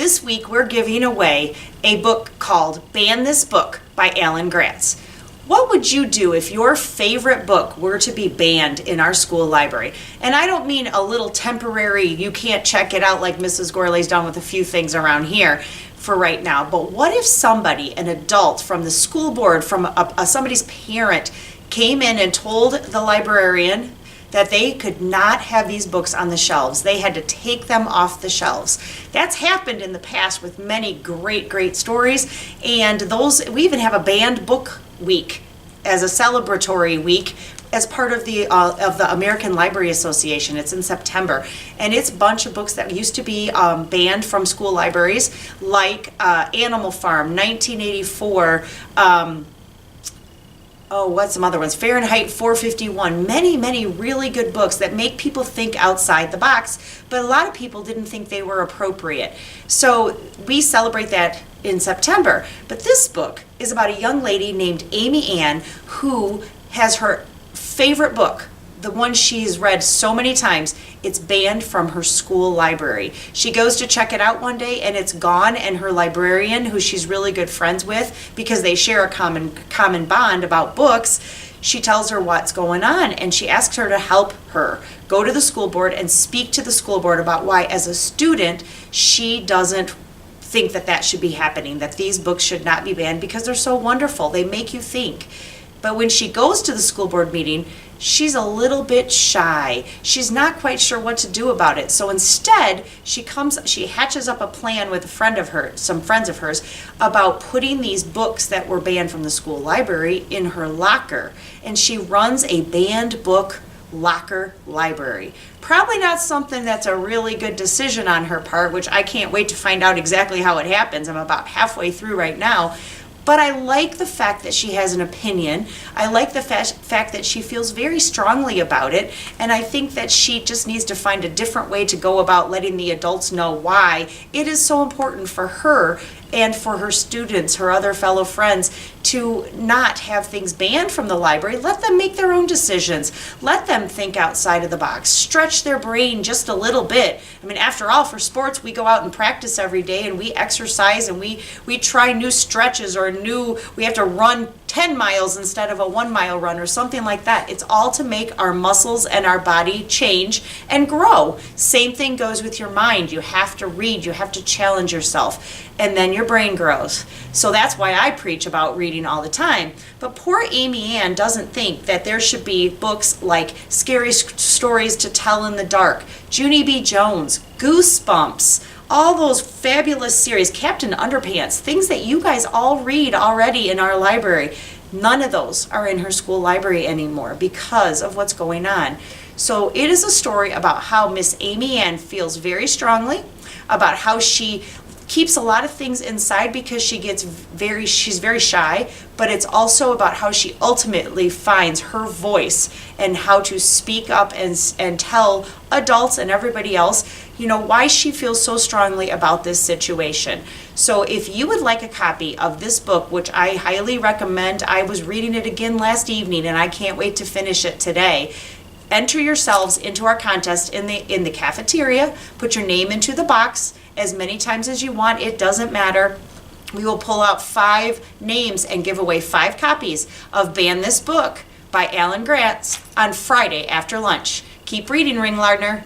this week we're giving away a book called Ban This Book by Alan Gratz. What would you do if your favorite book were to be banned in our school library? And I don't mean a little temporary, you can't check it out like Mrs. Gourlay's done with a few things around here for right now. But what if somebody, an adult from the school board, from somebody's parent, came in and told the librarian that they could not have these books on the shelves. They had to take them off the shelves. That's happened in the past with many great stories, and we even have a banned book week as a celebratory week as part of the American Library Association. It's in September, and it's a bunch of books that used to be banned from school libraries, like Animal Farm, 1984, what's some other ones? Fahrenheit 451. Many really good books that make people think outside the box, but a lot of people didn't think they were appropriate. So we celebrate that in September. But this book is about a young lady named Amy Ann who has her favorite book, the one she's read so many times. It's banned from her school library. She goes to check it out one day and it's gone, and her librarian, who she's really good friends with because they share a common bond about books, she tells her what's going on, and she asks her to help her go to the school board and speak to the school board about why, as a student, she doesn't think that should be happening, that these books should not be banned because they're so wonderful. They make you think. But when she goes to the school board meeting, she's a little bit shy. She's not quite sure what to do about it. So instead, she hatches up a plan with some friends of hers, about putting these books that were banned from the school library in her locker. And she runs a banned book locker library. Probably not something that's a really good decision on her part, which I can't wait to find out exactly how it happens. I'm about halfway through right now. But I like the fact that she has an opinion. I like the fact that she feels very strongly about it. And I think that she just needs to find a different way to go about letting the adults know why it is so important for her and for her students, her other fellow friends, to not have things banned from the library. Let them make their own decisions. Let them think outside of the box. Stretch their brain just a little bit. I mean, after all, for sports, we go out and practice every day, and we exercise, and we try new stretches, or we have to run 10 miles instead of a 1 mile run or something like that. It's all to make our muscles and our body change and grow. Same thing goes with your mind. You have to read, you have to challenge yourself, and then your brain grows. So that's why I preach about reading all the time. But poor Amy Ann doesn't think that there should be books like Scary Stories to Tell in the Dark, Junie B. Jones, Goosebumps, all those fabulous series, Captain Underpants, things that you guys all read already in our library. None of those are in her school library anymore because of what's going on. So it is a story about how Miss Amy Ann feels very strongly about how she keeps a lot of things inside because she's very shy, but it's also about how she ultimately finds her voice and how to speak up and tell adults and everybody else, why she feels so strongly about this situation. So if you would like a copy of this book, which I highly recommend, I was reading it again last evening and I can't wait to finish it today. Enter yourselves into our contest in the cafeteria. Put your name into the box as many times as you want. It doesn't matter. We will pull out 5 names and give away 5 copies of Ban This Book by Alan Gratz on Friday after lunch. Keep reading, Ring Lardner.